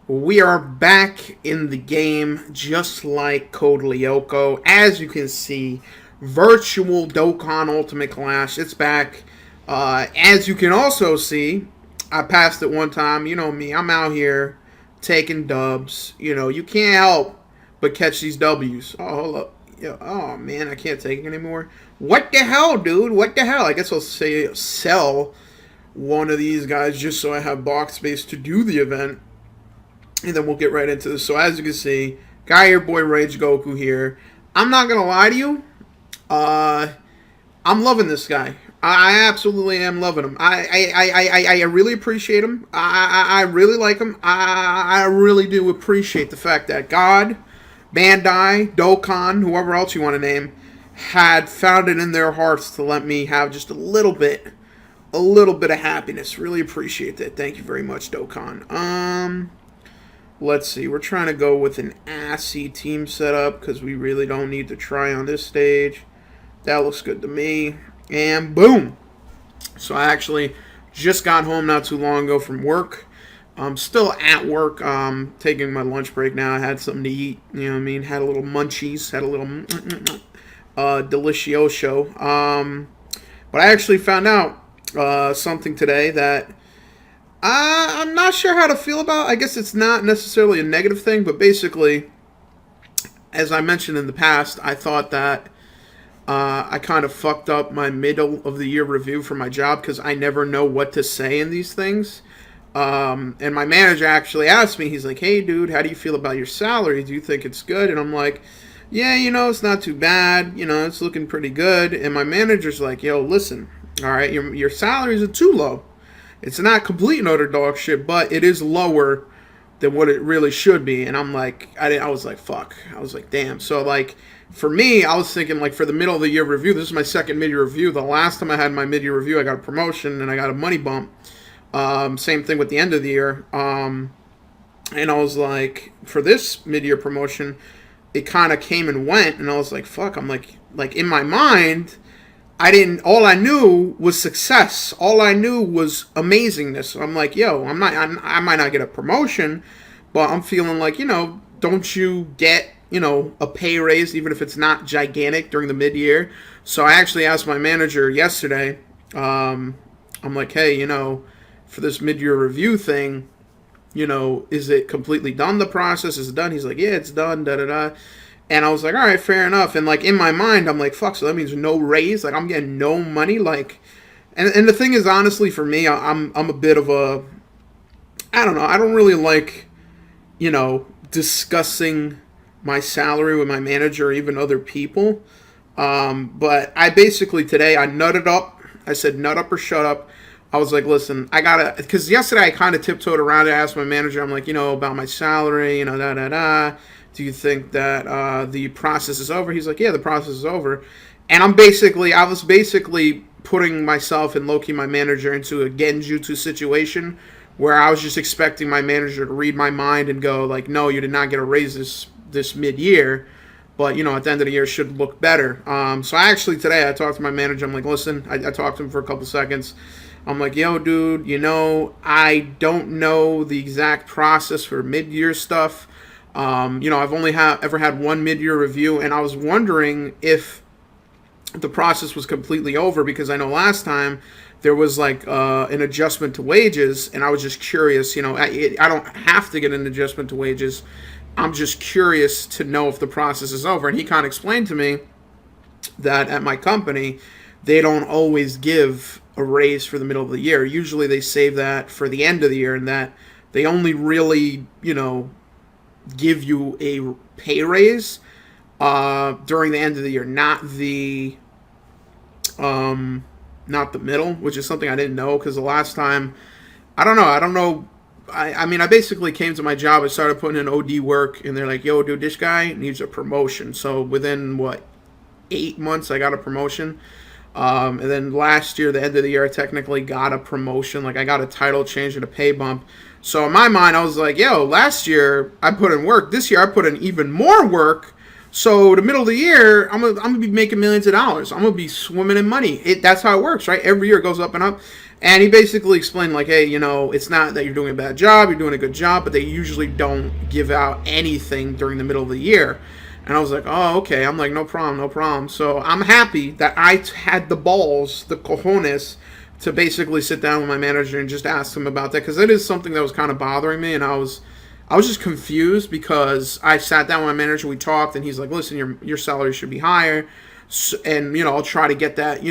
We are back in the game just like Code Lyoko. As you can see, virtual Dokkan Ultimate Clash. It's back. As you can also see, I passed it one time. You know me, I'm out here taking dubs. You know, you can't help but catch these W's. Oh, hold up. Yeah, oh, man, I can't take it anymore. What the hell, dude? What the hell? I guess I'll say sell one of these guys just so I have box space to do the event, and then we'll get right into this. So as you can see, got your boy Rage Goku here. I'm not gonna lie to you, uh, I'm loving this guy. I absolutely am loving him. I really appreciate him. I really like him. I really do appreciate the fact that God, Bandai, Dokkan, whoever else you want to name, had found it in their hearts to let me have just a little bit of happiness. Really appreciate that. Thank you very much, Dokkan. Let's see. We're trying to go with an assy team setup because we really don't need to try on this stage. That looks good to me. And boom. So I actually just got home not too long ago from work. I'm still at work. Taking my lunch break now. I had something to eat. You know what I mean? Had a little munchies. Had a little delicioso. But I actually found out something today that I'm not sure how to feel about. I guess it's not necessarily a negative thing, but basically, as I mentioned in the past, I thought that I kind of fucked up my middle of the year review for my job because I never know what to say in these things. And my manager actually asked me, he's like, "Hey, dude, how do you feel about your salary? Do you think it's good?" And I'm like, "Yeah, you know, it's not too bad. You know, it's looking pretty good." And my manager's like, "Yo, listen, all right, your salaries are too low. It's not complete and utter dog shit, but it is lower than what it really should be." And I'm like, I was like, fuck. I was like, damn. So, like, for me, I was thinking, like, for the middle of the year review, this is my second mid-year review. The last time I had my mid-year review, I got a promotion and I got a money bump. Same thing with the end of the year. And I was like, for this mid-year promotion, it kind of came and went. And I was like, fuck. I'm like in my mind, all I knew was success. All I knew was amazingness. So I'm like, yo, I might not get a promotion, but I'm feeling like, you know, don't you get, you know, a pay raise, even if it's not gigantic during the mid-year? So I actually asked my manager yesterday, I'm like, hey, you know, for this mid-year review thing, you know, is it completely done, the process? Is it done? He's like, yeah, it's done, da-da-da. And I was like, all right, fair enough. And, like, in my mind, I'm like, fuck, so that means no raise? Like, I'm getting no money? Like, and the thing is, honestly, for me, I'm a bit of a, I don't know, I don't really like, you know, discussing my salary with my manager or even other people. But I basically, today, I nutted up. I said, nut up or shut up. I was like, listen, I gotta, because yesterday I kind of tiptoed around it. I asked my manager, I'm like, you know, about my salary, you know, da-da-da. Do you think that the process is over? He's like, yeah, the process is over. And I was basically putting myself and Loki, my manager, into a genjutsu situation where I was just expecting my manager to read my mind and go like, no, you did not get a raise this mid-year, but, you know, at the end of the year it should look better. So I actually, today, I talked to my manager. I'm like, listen, I talked to him for a couple seconds. I'm like, yo, dude, you know, I don't know the exact process for mid-year stuff. You know, I've only ever had one mid-year review, and I was wondering if the process was completely over, because I know last time there was like an adjustment to wages, and I was just curious. You know, I don't have to get an adjustment to wages. I'm just curious to know if the process is over. And he kind of explained to me that at my company, they don't always give a raise for the middle of the year. Usually they save that for the end of the year, and that they only really, you know, give you a pay raise during the end of the year, not the middle, which is something I didn't know, because the last time, I don't know. I mean, I basically came to my job, I started putting in OD work, and they're like, yo, dude, this guy needs a promotion. So within, 8 months, I got a promotion. And then last year, the end of the year, I technically got a promotion. Like, I got a title change and a pay bump. So in my mind, I was like, yo, last year I put in work. This year I put in even more work. So the middle of the year, I'm gonna be making millions of dollars. I'm gonna be swimming in money. That's how it works, right? Every year it goes up and up. And he basically explained like, hey, it's not that you're doing a bad job, you're doing a good job, but they usually don't give out anything during the middle of the year. And I was like, oh, okay. I'm like, no problem, no problem. So I'm happy that I had the balls, the cojones, to basically sit down with my manager and just ask him about that, because it is something that was kind of bothering me, and I was just confused because I sat down with my manager, we talked, and he's like, listen, your salary should be higher, and I'll try to get that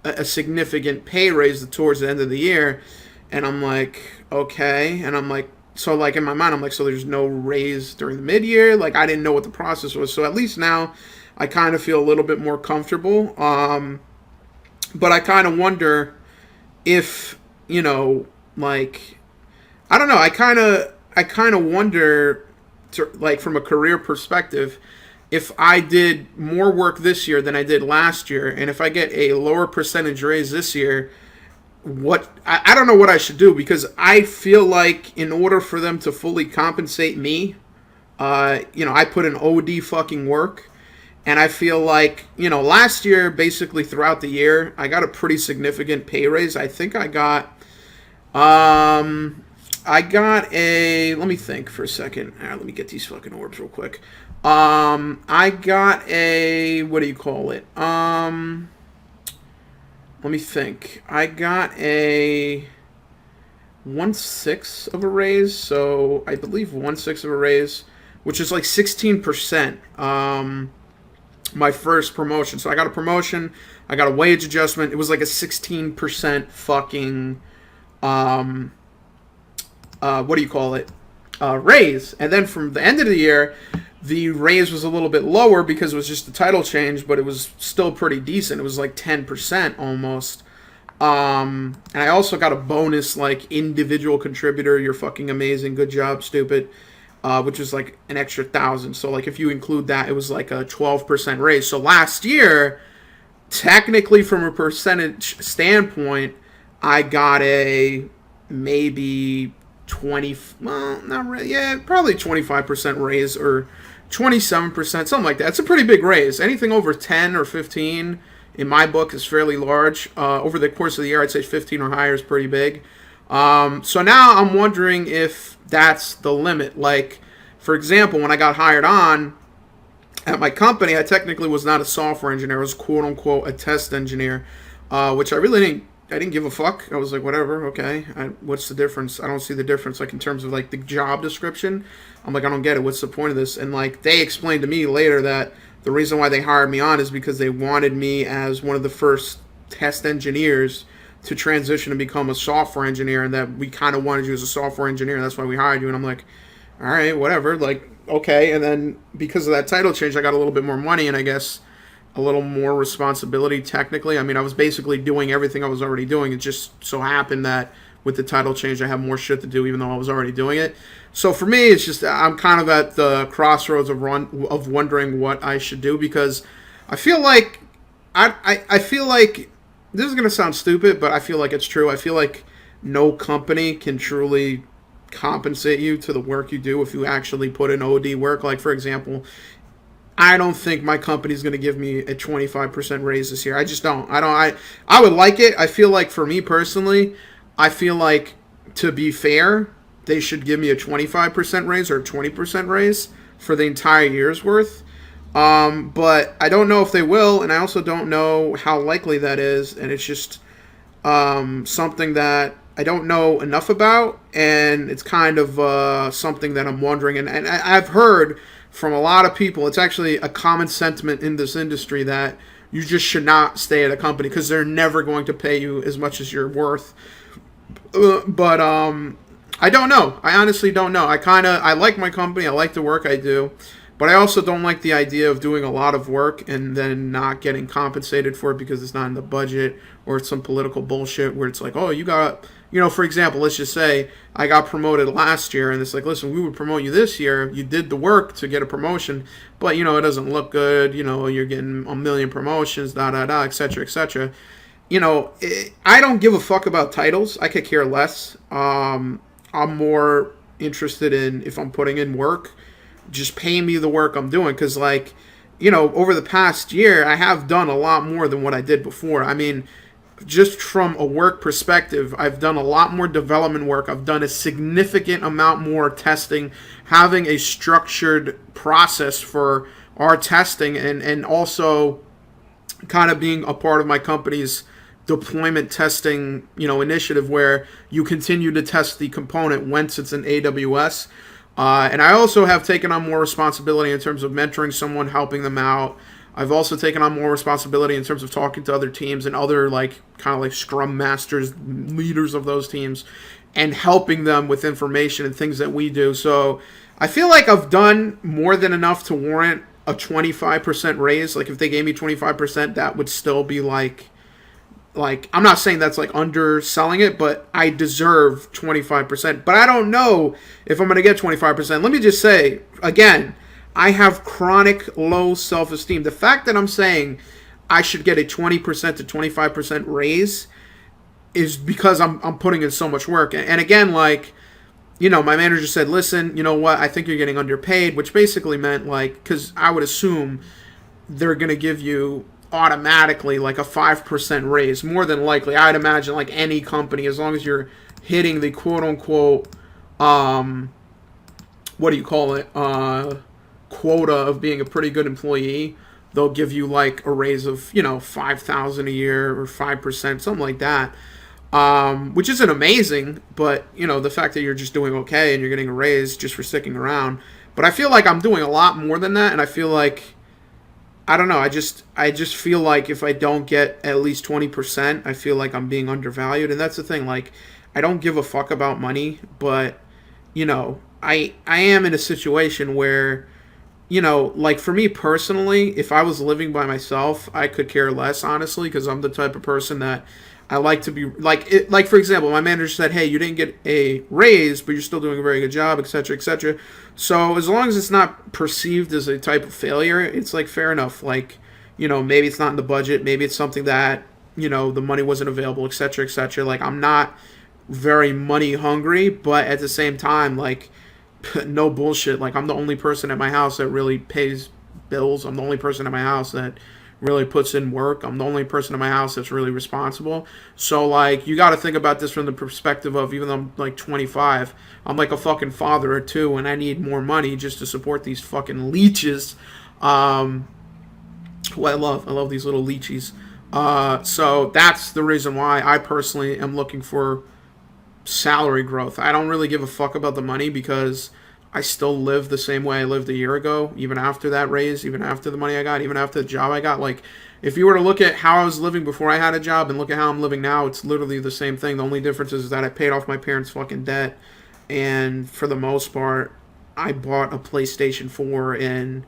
a significant pay raise towards the end of the year. And I'm like, okay. And I'm like, so like in my mind I'm like, so there's no raise during the mid-year? Like, I didn't know what the process was. So at least now I kind of feel a little bit more comfortable. But I kind of wonder if like, I don't know, I kind of wonder, like, from a career perspective, if I did more work this year than I did last year, and if I get a lower percentage raise this year, I don't know what I should do, because I feel like in order for them to fully compensate me, I put in OD fucking work, and I feel like, last year, basically throughout the year, I got a pretty significant pay raise. I think let me think for a second. Let me get these fucking orbs real quick. I got what do you call it? Let me think. I got a 1/6 of a raise, so I believe 1/6 of a raise, which is like 16%. My first promotion. So I got a promotion, I got a wage adjustment. It was like a 16% fucking what do you call it? Raise. And then from the end of the year, the raise was a little bit lower because it was just a title change, but it was still pretty decent. It was like 10% almost. And I also got a bonus, like, individual contributor. You're fucking amazing. Good job, stupid. Which was like an extra 1,000. So like if you include that, it was like a 12% raise. So last year, technically from a percentage standpoint, I got a maybe 20, well, not really, yeah, probably 25% raise, or 27%, something like that. It's a pretty big raise. Anything over 10 or 15 in my book is fairly large. Over the course of the year, I'd say 15 or higher is pretty big. So now I'm wondering if that's the limit. Like, for example, when I got hired on at my company, I technically was not a software engineer. I was, quote unquote, a test engineer, which I didn't give a fuck. I was like, whatever, okay. What's the difference? I don't see the difference, like, in terms of, like, the job description. I'm like, I don't get it. What's the point of this? And, like, they explained to me later that the reason why they hired me on is because they wanted me as one of the first test engineers to transition and become a software engineer, and that we kind of wanted you as a software engineer. That's why we hired you. And I'm like, all right, whatever. Like, okay. And then because of that title change, I got a little bit more money, and I guess a little more responsibility technically. I mean, I was basically doing everything I was already doing. It just so happened that with the title change, I have more shit to do, even though I was already doing it. So for me, it's just, I'm kind of at the crossroads of wondering what I should do, because I feel like I feel like this is gonna sound stupid, but I feel like it's true. I feel like no company can truly compensate you to the work you do if you actually put in OD work. Like, for example, I don't think my company's going to give me a 25% raise this year. I just don't. I would like it. I feel like, for me personally, I feel like, to be fair, they should give me a 25% raise or a 20% raise for the entire year's worth. But I don't know if they will, and I also don't know how likely that is, and it's just something that I don't know enough about, and it's kind of something that I'm wondering. And I've heard from a lot of people, it's actually a common sentiment in this industry that you just should not stay at a company because they're never going to pay you as much as you're worth. But I don't know. I honestly don't know. I like my company. I like the work I do. But I also don't like the idea of doing a lot of work and then not getting compensated for it because it's not in the budget, or it's some political bullshit where it's like, oh, you got, for example, let's just say I got promoted last year, and it's like, listen, we would promote you this year. You did the work to get a promotion, but, it doesn't look good. You're getting a million promotions, et cetera, et cetera. I don't give a fuck about titles. I could care less. I'm more interested in, if I'm putting in work, just pay me the work I'm doing, because, like, over the past year, I have done a lot more than what I did before. I mean, just from a work perspective, I've done a lot more development work. I've done a significant amount more testing, having a structured process for our testing, and also kind of being a part of my company's deployment testing, initiative where you continue to test the component once it's in AWS. And I also have taken on more responsibility in terms of mentoring someone, helping them out. I've also taken on more responsibility in terms of talking to other teams and other kind of like scrum masters, leaders of those teams, and helping them with information and things that we do. So I feel like I've done more than enough to warrant a 25% raise. Like if they gave me 25%, that would still be like I'm not saying that's like underselling it, but I deserve 25%. But I don't know if I'm going to get 25%. Let me just say, again, I have chronic low self-esteem. The fact that I'm saying I should get a 20% to 25% raise is because I'm putting in so much work. And again, my manager said, listen, you know what, I think you're getting underpaid, which basically meant because I would assume they're going to give you automatically like a 5% raise, more than likely. I'd imagine like any company, as long as you're hitting the quote unquote what do you call it, quota of being a pretty good employee, they'll give you like a raise of $5,000 a year or 5%, something like that, which isn't amazing, but the fact that you're just doing okay and you're getting a raise just for sticking around. But I feel like I'm doing a lot more than that, and I feel like, I don't know. I just feel like if I don't get at least 20%, I feel like I'm being undervalued. And that's the thing. Like, I don't give a fuck about money, but I am in a situation where, like for me personally, if I was living by myself, I could care less, honestly, because I'm the type of person that I like to be like for example, my manager said, hey, you didn't get a raise, but you're still doing a very good job, etc., etc. So as long as it's not perceived as a type of failure, it's like fair enough. Like, maybe it's not in the budget, maybe it's something that, the money wasn't available, etc., etc. Like, I'm not very money hungry, but at the same time, like, no bullshit. Like, I'm the only person at my house that really pays bills. I'm the only person at my house that really puts in work. I'm the only person in my house that's really responsible. So, like, you got to think about this from the perspective of, even though I'm, like, 25, I'm, like, a fucking father or two, and I need more money just to support these fucking leeches, who I love. I love these little leeches. So that's the reason why I personally am looking for salary growth. I don't really give a fuck about the money because I still live the same way I lived a year ago, even after that raise, even after the money I got, even after the job I got. Like, if you were to look at how I was living before I had a job and look at how I'm living now, it's literally the same thing. The only difference is that I paid off my parents' fucking debt, and for the most part, I bought a PlayStation 4 and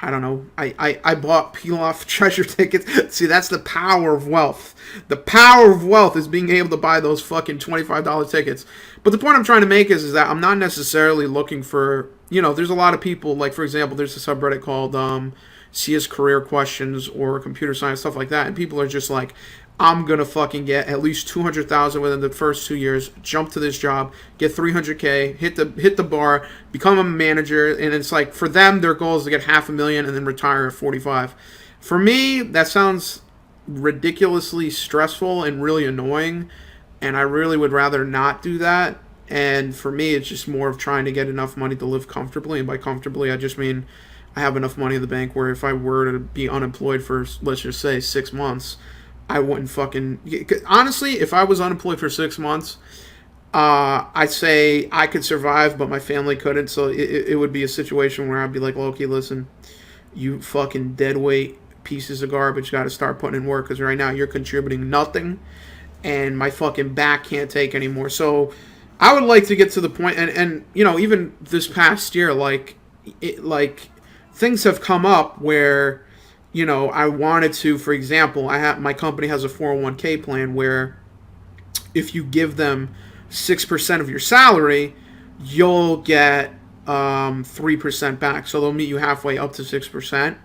I don't know. I bought peel-off treasure tickets. See, that's the power of wealth. The power of wealth is being able to buy those fucking $25 tickets. But the point I'm trying to make is that I'm not necessarily looking for, there's a lot of people, like, for example, there's a subreddit called CS Career Questions or Computer Science, stuff like that. And people are just like, I'm going to fucking get at least 200,000 within the first 2 years, jump to this job, get 300K, hit the bar, become a manager. And it's like, for them, their goal is to get $500,000 and then retire at 45. For me, that sounds ridiculously stressful and really annoying. And I really would rather not do that. And for me, it's just more of trying to get enough money to live comfortably. And by comfortably, I just mean I have enough money in the bank where if I were to be unemployed for, let's just say, 6 months, I wouldn't fucking... Honestly, if I was unemployed for 6 months, I'd say I could survive, but my family couldn't. So it would be a situation where I'd be like, Loki, listen, you fucking deadweight pieces of garbage got to start putting in work, because right now you're contributing nothing, and my fucking back can't take anymore. So I would like to get to the point, and even this past year, things have come up where... I wanted to, for example, my company has a 401k plan where if you give them 6% of your salary, you'll get 3% back. So they'll meet you halfway up to 6%.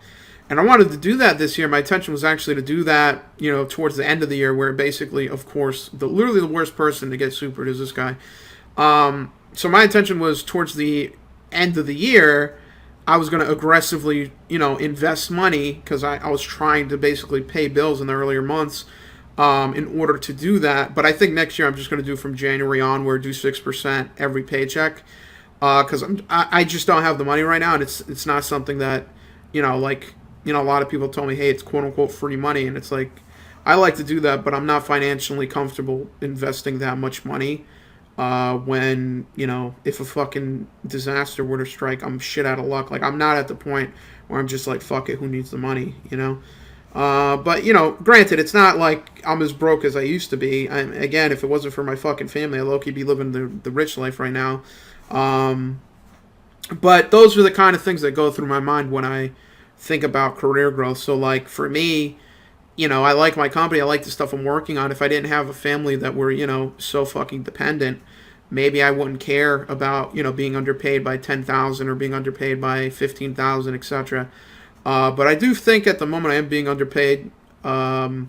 And I wanted to do that this year. My intention was actually to do that, towards the end of the year, where basically, of course, literally the worst person to get supered is this guy. So my intention was towards the end of the year, I was going to aggressively, invest money because I was trying to basically pay bills in the earlier months in order to do that. But I think next year I'm just going to do from January onward, do 6% every paycheck because I just don't have the money right now, and it's not something that, a lot of people told me, hey, it's quote unquote free money, and it's like I like to do that, but I'm not financially comfortable investing that much money. When if a fucking disaster were to strike, I'm shit out of luck. Like I'm not at the point where I'm just like fuck it, who needs the money, But granted, it's not like I'm as broke as I used to be. Again, if it wasn't for my fucking family, I'd low-key be living the rich life right now. But those are the kind of things that go through my mind when I think about career growth. So like for me, I like my company. I like the stuff I'm working on. If I didn't have a family that were, so fucking dependent, maybe I wouldn't care about, being underpaid by 10,000 or being underpaid by 15,000, etc. But I do think at the moment I am being underpaid a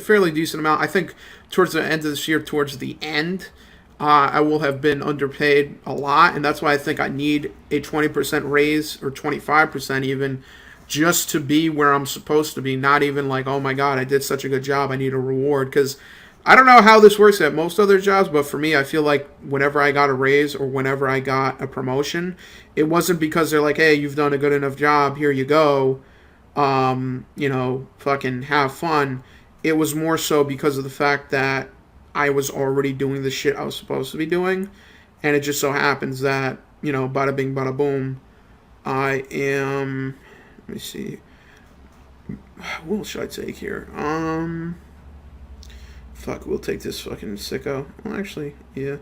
fairly decent amount. I think towards the end of this year, towards the end, I will have been underpaid a lot, and that's why I think I need a 20% raise or 25% even just to be where I'm supposed to be. Not even like, oh my God, I did such a good job, I need a reward. Because I don't know how this works at most other jobs, but for me, I feel like whenever I got a raise or whenever I got a promotion, it wasn't because they're like, hey, you've done a good enough job, here you go, fucking have fun. It was more so because of the fact that I was already doing the shit I was supposed to be doing. And it just so happens that, bada bing, bada boom, I am, let me see, what should I take here? Fuck, we'll take this fucking sicko. Well, actually, yeah.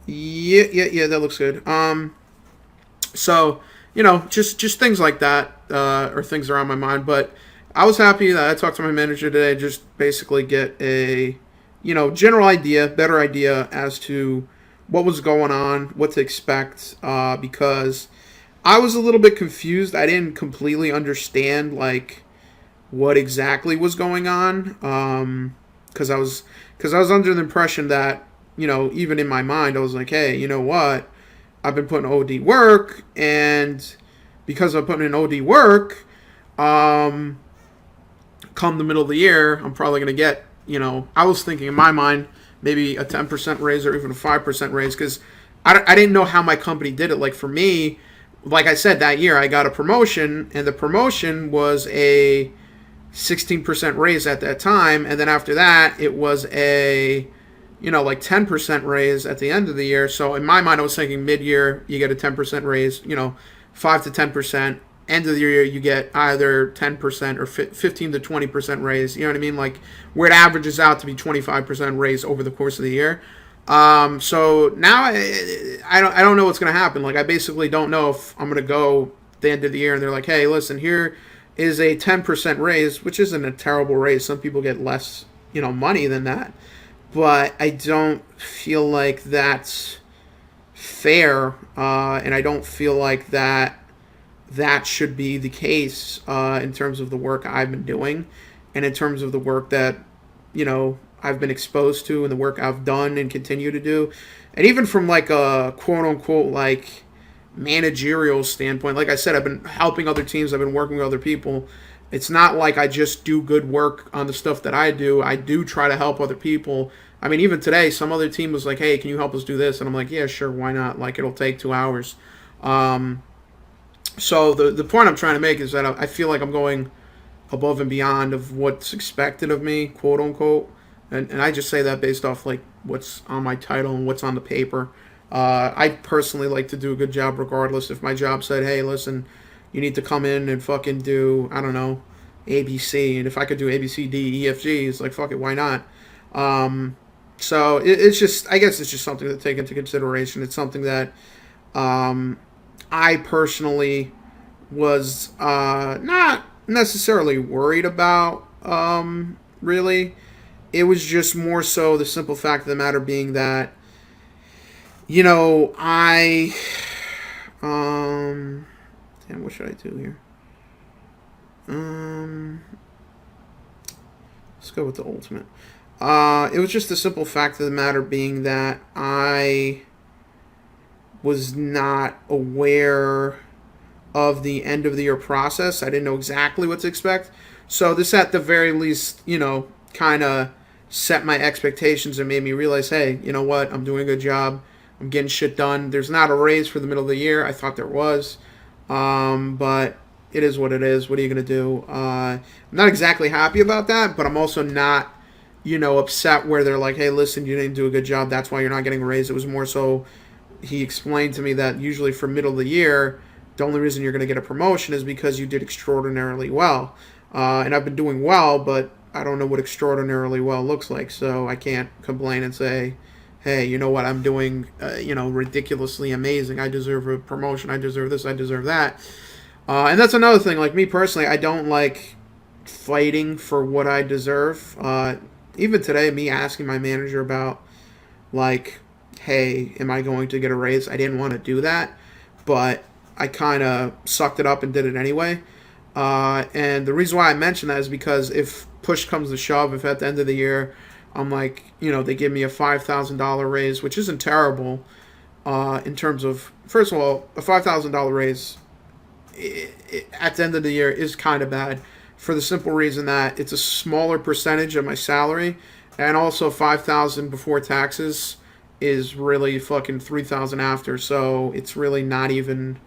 Yeah, that looks good. So, just things like that, or things that are on my mind. But I was happy that I talked to my manager today, just basically get a, general idea, better idea as to what was going on, what to expect, because I was a little bit confused. I didn't completely understand, like, what exactly was going on, because I was under the impression that, even in my mind, I was like, hey, you know what? I've been putting OD work, and because I'm putting in OD work, come the middle of the year, I'm probably going to get, I was thinking in my mind, maybe a 10% raise or even a 5% raise, because I didn't know how my company did it. Like for me, like I said, that year I got a promotion, and the promotion was a 16% raise at that time, and then after that, it was a, 10% raise at the end of the year. So in my mind, I was thinking mid-year, you get a 10% raise, 5 to 10%. End of the year, you get either 10% or 15 to 20% raise. You know what I mean? Like where it averages out to be 25% raise over the course of the year. So now I don't know what's going to happen. Like I basically don't know if I'm going to go the end of the year and they're like, hey, listen, here is a 10% raise, which isn't a terrible raise. Some people get less, money than that. But I don't feel like that's fair, and I don't feel like that should be the case in terms of the work I've been doing and in terms of the work that, I've been exposed to and the work I've done and continue to do. And even from like a quote-unquote like managerial standpoint, like I said, I've been helping other teams, I've been working with other people. It's not like I just do good work on the stuff that I do. I do try to help other people. I mean, even today, some other team was like, hey, can you help us do this? And I'm like, yeah, sure, why not? Like, it'll take 2 hours. So the point I'm trying to make is that I feel like I'm going above and beyond of what's expected of me, quote unquote. And I just say that based off like what's on my title and what's on the paper. I personally like to do a good job regardless. If my job said, hey, listen, you need to come in and fucking do, I don't know, ABC. And if I could do A, B, C, D, E, F, G, it's like, fuck it, why not? So it's just, I guess it's just something to take into consideration. It's something that I personally was not necessarily worried about, really. It was just more so the simple fact of the matter being that, damn, what should I do here? Let's go with the ultimate. It was just the simple fact of the matter being that I was not aware of the end of the year process. I didn't know exactly what to expect. So this at the very least, kind of set my expectations and made me realize, hey, you know what? I'm doing a good job. I'm getting shit done. There's not a raise for the middle of the year. I thought there was. But it is what it is. What are you going to do? I'm not exactly happy about that, but I'm also not, upset where they're like, hey, listen, you didn't do a good job. That's why you're not getting a raise. It was more so he explained to me that usually for middle of the year, the only reason you're going to get a promotion is because you did extraordinarily well. And I've been doing well, but I don't know what extraordinarily well looks like. So I can't complain and say, hey, you know what, I'm doing, ridiculously amazing. I deserve a promotion. I deserve this. I deserve that. And that's another thing. Like me personally, I don't like fighting for what I deserve. Even today, me asking my manager about, like, hey, am I going to get a raise? I didn't want to do that, but I kind of sucked it up and did it anyway. And the reason why I mention that is because if push comes to shove, if at the end of the year I'm like, they give me a $5,000 raise, which isn't terrible in terms of, first of all, a $5,000 raise at the end of the year is kind of bad for the simple reason that it's a smaller percentage of my salary, and also $5,000 before taxes is really fucking $3,000 after, so it's really not even,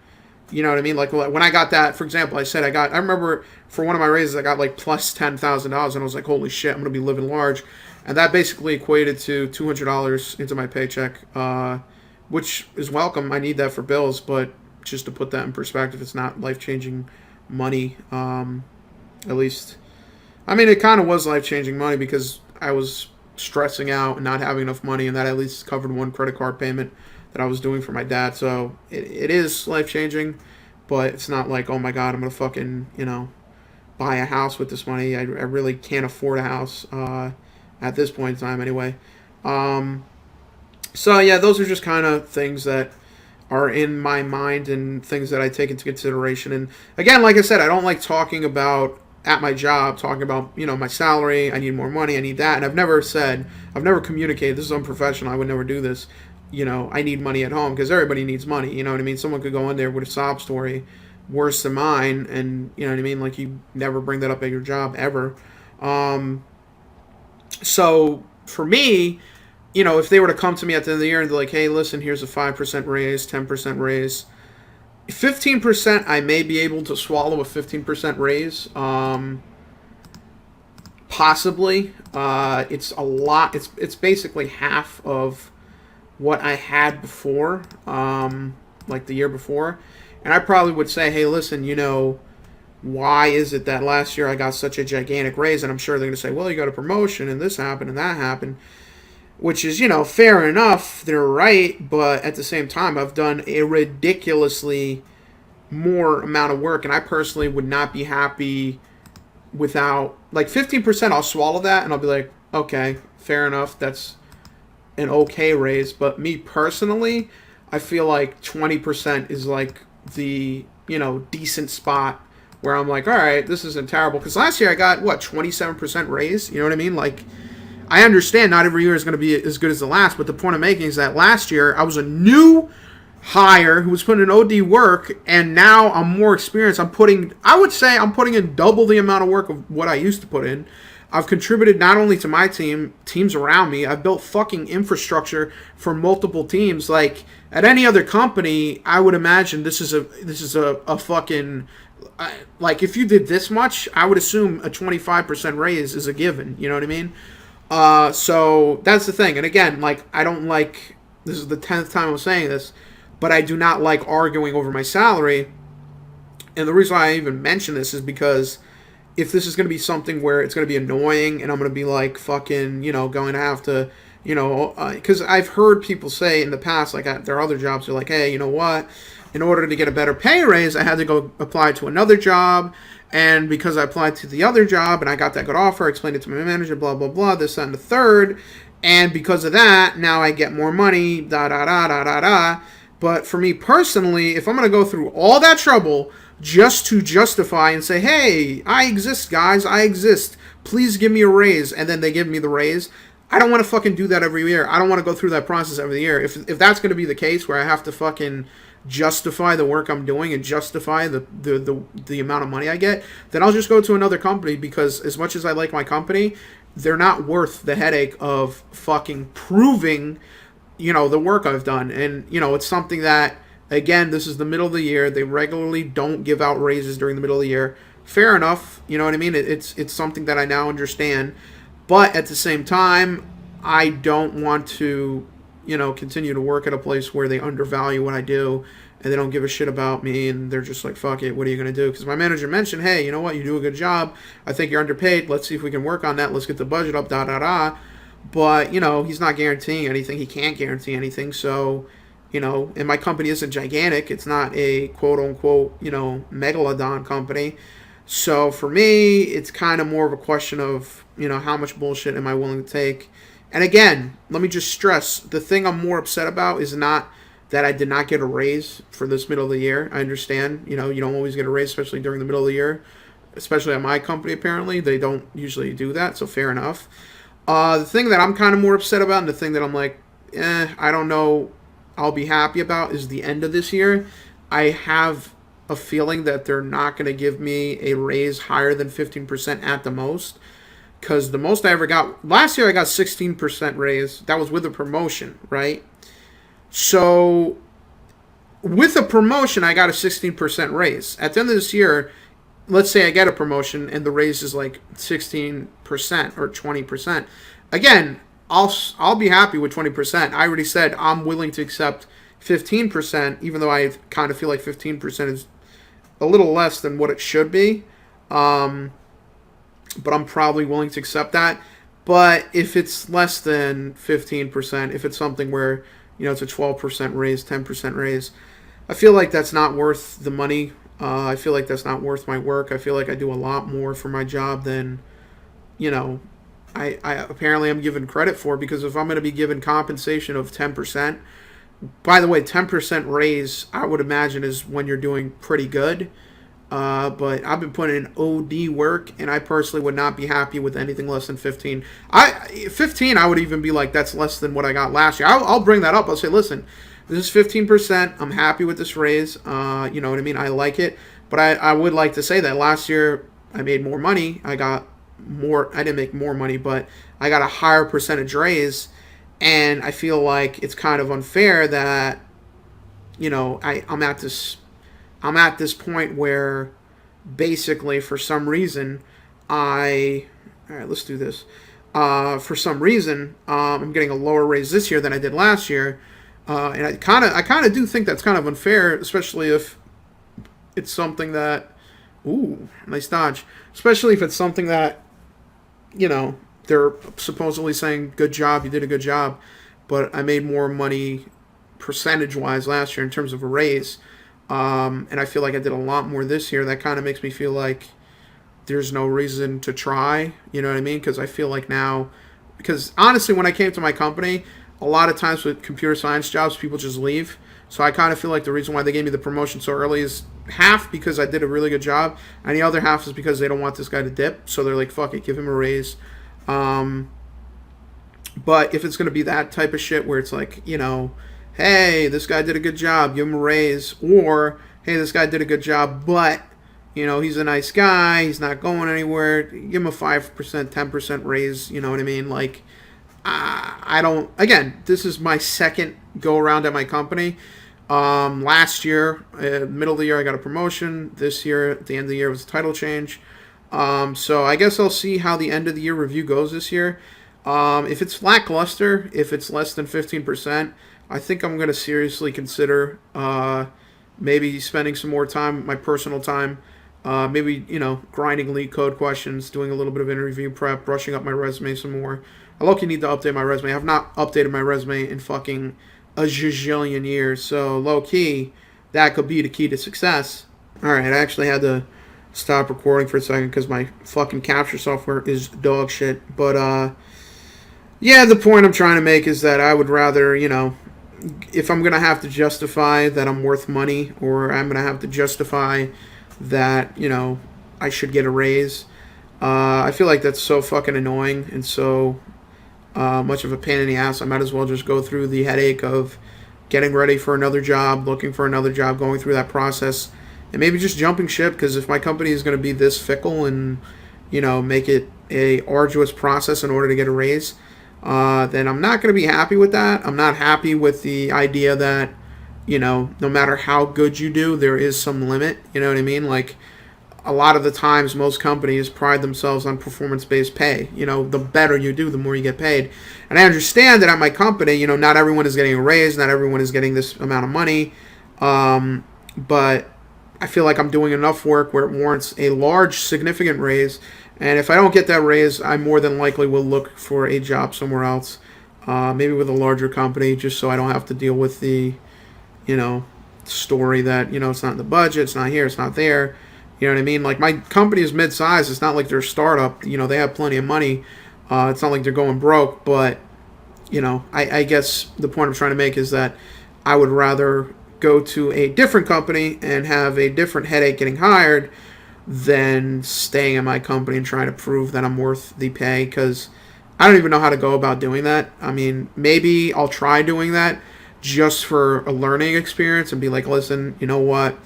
you know what I mean? Like when I got that, for example, I remember for one of my raises I got like plus $10,000, and I was like, holy shit, I'm gonna be living large, and that basically equated to $200 into my paycheck, which is welcome. I need that for bills, but just to put that in perspective, it's not life-changing money. At least, I mean, it kind of was life-changing money because I was stressing out and not having enough money, and that at least covered one credit card payment that I was doing for my dad. So it is life-changing, but it's not like, oh my god, I'm gonna fucking buy a house with this money. I really can't afford a house at this point in time anyway. So yeah, those are just kind of things that are in my mind and things that I take into consideration. And again, like I said, I don't like talking about at my job, talking about, my salary, I need more money, I need that. And I've never communicated, this is unprofessional, I would never do this, I need money at home, because everybody needs money, you know what I mean? Someone could go in there with a sob story worse than mine, and, you know what I mean? Like, you never bring that up at your job, ever. So, for me, if they were to come to me at the end of the year and they're like, hey, listen, here's a 5% raise, 10% raise, 15% I may be able to swallow a 15% raise. Possibly. It's a lot. It's basically half of what I had before, like the year before. And I probably would say, hey, listen, why is it that last year I got such a gigantic raise? And I'm sure they're going to say, well, you got a promotion and this happened and that happened. Which is, fair enough. They're right. But at the same time, I've done a ridiculously more amount of work. And I personally would not be happy without, like, 15%. I'll swallow that and I'll be like, okay, fair enough. That's an okay raise. But me personally, I feel like 20% is like the, decent spot where I'm like, all right, this isn't terrible. Because last year I got, 27% raise? You know what I mean? Like, I understand not every year is going to be as good as the last, but the point I'm making is that last year I was a new hire who was putting in OD work, and now I'm more experienced. I would say I'm putting in double the amount of work of what I used to put in. I've contributed not only to my team, teams around me. I've built fucking infrastructure for multiple teams. Like, at any other company, I would imagine this is a fucking, like, if you did this much, I would assume a 25% raise is a given. You know what I mean? So that's the thing. And again, like, I don't like, this is the 10th time I'm saying this, but I do not like arguing over my salary. And the reason why I even mention this is because if this is going to be something where it's going to be annoying and I'm going to be like fucking, going to have to, because I've heard people say in the past, like at their other jobs, they're like, hey, you know what? In order to get a better pay raise, I had to go apply to another job. And because I applied to the other job and I got that good offer, I explained it to my manager, blah, blah, blah, this, that, and the third. And because of that, now I get more money, da, da, da, da, da, da. But for me personally, if I'm going to go through all that trouble just to justify and say, hey, I exist, guys, I exist. Please give me a raise. And then they give me the raise. I don't want to fucking do that every year. I don't want to go through that process every year. If that's going to be the case where I have to fucking justify the work I'm doing and justify the amount of money I get, then I'll just go to another company, because as much as I like my company, they're not worth the headache of fucking proving, the work I've done. And, it's something that, again, this is the middle of the year. They regularly don't give out raises during the middle of the year. Fair enough. You know what I mean? It's something that I now understand. But at the same time, I don't want to, continue to work at a place where they undervalue what I do and they don't give a shit about me and they're just like, fuck it, what are you going to do? Because my manager mentioned, hey, you know what, you do a good job. I think you're underpaid. Let's see if we can work on that. Let's get the budget up, da-da-da. But, he's not guaranteeing anything. He can't guarantee anything. So, and my company isn't gigantic. It's not a quote-unquote, megalodon company. So for me, it's kind of more of a question of, how much bullshit am I willing to take? And again, let me just stress, the thing I'm more upset about is not that I did not get a raise for this middle of the year. I understand, you don't always get a raise, especially during the middle of the year. Especially at my company, apparently. They don't usually do that, so fair enough. The thing that I'm kind of more upset about, and the thing that I'm like, I don't know, I'll be happy about, is the end of this year. I have a feeling that they're not going to give me a raise higher than 15% at the most. Because the most I ever got, last year I got 16% raise. That was with a promotion, right? So, with a promotion, I got a 16% raise. At the end of this year, let's say I get a promotion and the raise is like 16% or 20%. Again, I'll be happy with 20%. I already said I'm willing to accept 15%, even though I kind of feel like 15% is a little less than what it should be. But I'm probably willing to accept that. But if it's less than 15%, if it's something where, it's a 12% raise, 10% raise, I feel like that's not worth the money. I feel like that's not worth my work. I feel like I do a lot more for my job than, I apparently am given credit for, because if I'm going to be given compensation of 10%, by the way, 10% raise, I would imagine, is when you're doing pretty good. But I've been putting in OD work, and I personally would not be happy with anything less than 15. 15, I would even be like, that's less than what I got last year. I'll bring that up. I'll say, listen, this is 15%. I'm happy with this raise. You know what I mean? I like it. But I would like to say that last year I made more money. I got more. I didn't make more money, but I got a higher percentage raise. And I feel like it's kind of unfair that, I'm at this point where basically for some reason all right, let's do this. For some reason, I'm getting a lower raise this year than I did last year. And I kind of do think that's kind of unfair, especially if it's something that, ooh, nice dodge. Especially if it's something that, they're supposedly saying, good job, you did a good job, but I made more money percentage-wise last year in terms of a raise. And I feel like I did a lot more this year. That kind of makes me feel like there's no reason to try, you know what I mean? Because I feel like now, because honestly, when I came to my company, a lot of times with computer science jobs, people just leave. So I kind of feel like the reason why they gave me the promotion so early is half because I did a really good job, and the other half is because they don't want this guy to dip. So they're like, fuck it, give him a raise. But if it's going to be that type of shit where it's like, hey, this guy did a good job, give him a raise, or hey, this guy did a good job, but he's a nice guy, he's not going anywhere, give him a 5%, 10% raise, you know what I mean? Like, I don't, again, this is my second go around at my company. Last year, middle of the year, I got a promotion. This year, at the end of the year, was a title change. So I guess I'll see how the end of the year review goes this year. If it's lackluster, if it's less than 15%, I think I'm going to seriously consider maybe spending some more time, my personal time, maybe, grinding lead code questions, doing a little bit of interview prep, brushing up my resume some more. I low-key need to update my resume. I have not updated my resume in fucking a zillion years, so low-key, that could be the key to success. Alright, I actually had to stop recording for a second because my fucking capture software is dog shit, but, yeah, the point I'm trying to make is that I would rather, if I'm going to have to justify that I'm worth money, or I'm going to have to justify that, I should get a raise, I feel like that's so fucking annoying and so much of a pain in the ass. I might as well just go through the headache of getting ready for another job, looking for another job, going through that process, and maybe just jumping ship. Because if my company is going to be this fickle and make it a arduous process in order to get a raise, then I'm not going to be happy with that. I'm not happy with the idea that no matter how good you do, there is some limit. You know what I mean? Like, a lot of the times, most companies pride themselves on performance-based pay. The better you do, the more you get paid. And I understand that at my company, not everyone is getting a raise, not everyone is getting this amount of money. But I feel like I'm doing enough work where it warrants a large, significant raise. And if I don't get that raise, I more than likely will look for a job somewhere else, maybe with a larger company, just so I don't have to deal with the, story that, it's not in the budget, it's not here, it's not there. You know what I mean? Like, my company is mid-size. It's not like they're a startup. They have plenty of money. It's not like they're going broke. But, I guess the point I'm trying to make is that I would rather go to a different company and have a different headache getting hired than staying in my company and trying to prove that I'm worth the pay, because I don't even know how to go about doing that. I mean, maybe I'll try doing that just for a learning experience and be like, listen, you know what?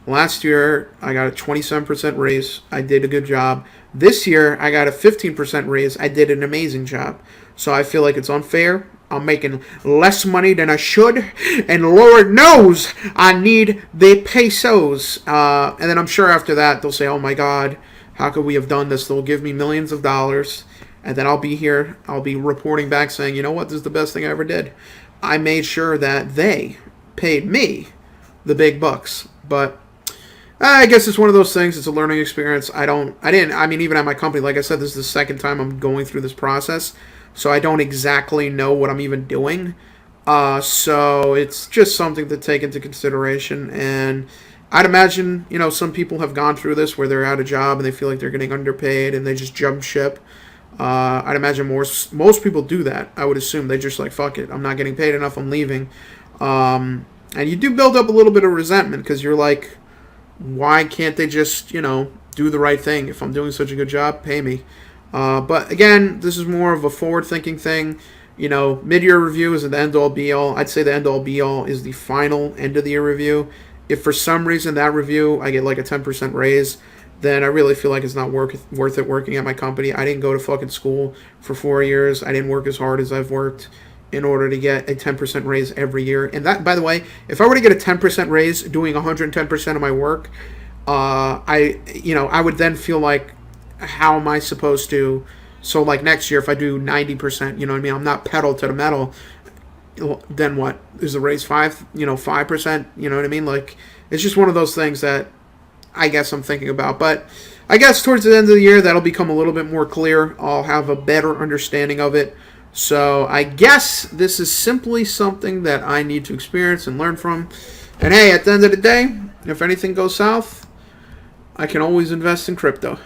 Last year, I got a 27% raise. I did a good job. This year, I got a 15% raise. I did an amazing job. So I feel like it's unfair. I'm making less money than I should. And Lord knows I need the pesos. And then I'm sure after that, they'll say, oh my God, how could we have done this? They'll give me millions of dollars. And then I'll be here. I'll be reporting back saying, you know what? This is the best thing I ever did. I made sure that they paid me the big bucks. But I guess it's one of those things. It's a learning experience. I mean, even at my company, like I said, this is the second time I'm going through this process. So I don't exactly know what I'm even doing. So it's just something to take into consideration. And I'd imagine, some people have gone through this where they're out of job and they feel like they're getting underpaid and they just jump ship. I'd imagine most people do that. I would assume they just like, fuck it, I'm not getting paid enough, I'm leaving. And you do build up a little bit of resentment because you're like, why can't they just, do the right thing? If I'm doing such a good job, pay me. But again, this is more of a forward-thinking thing. Mid-year review isn't the end-all be-all. I'd say the end-all be-all is the final end-of-the-year review. If for some reason that review, I get like a 10% raise, then I really feel like it's not worth it working at my company. I didn't go to fucking school for 4 years. I didn't work as hard as I've worked in order to get a 10% raise every year. And that, by the way, if I were to get a 10% raise doing 110% of my work, I would then feel like, how am I supposed to? So like next year, if I do 90%, you know what I mean? I'm not pedal to the metal. Then what? Is the raise 5%? You know what I mean? Like, it's just one of those things that I guess I'm thinking about. But I guess towards the end of the year, that'll become a little bit more clear. I'll have a better understanding of it. So I guess this is simply something that I need to experience and learn from. And hey, at the end of the day, if anything goes south, I can always invest in crypto.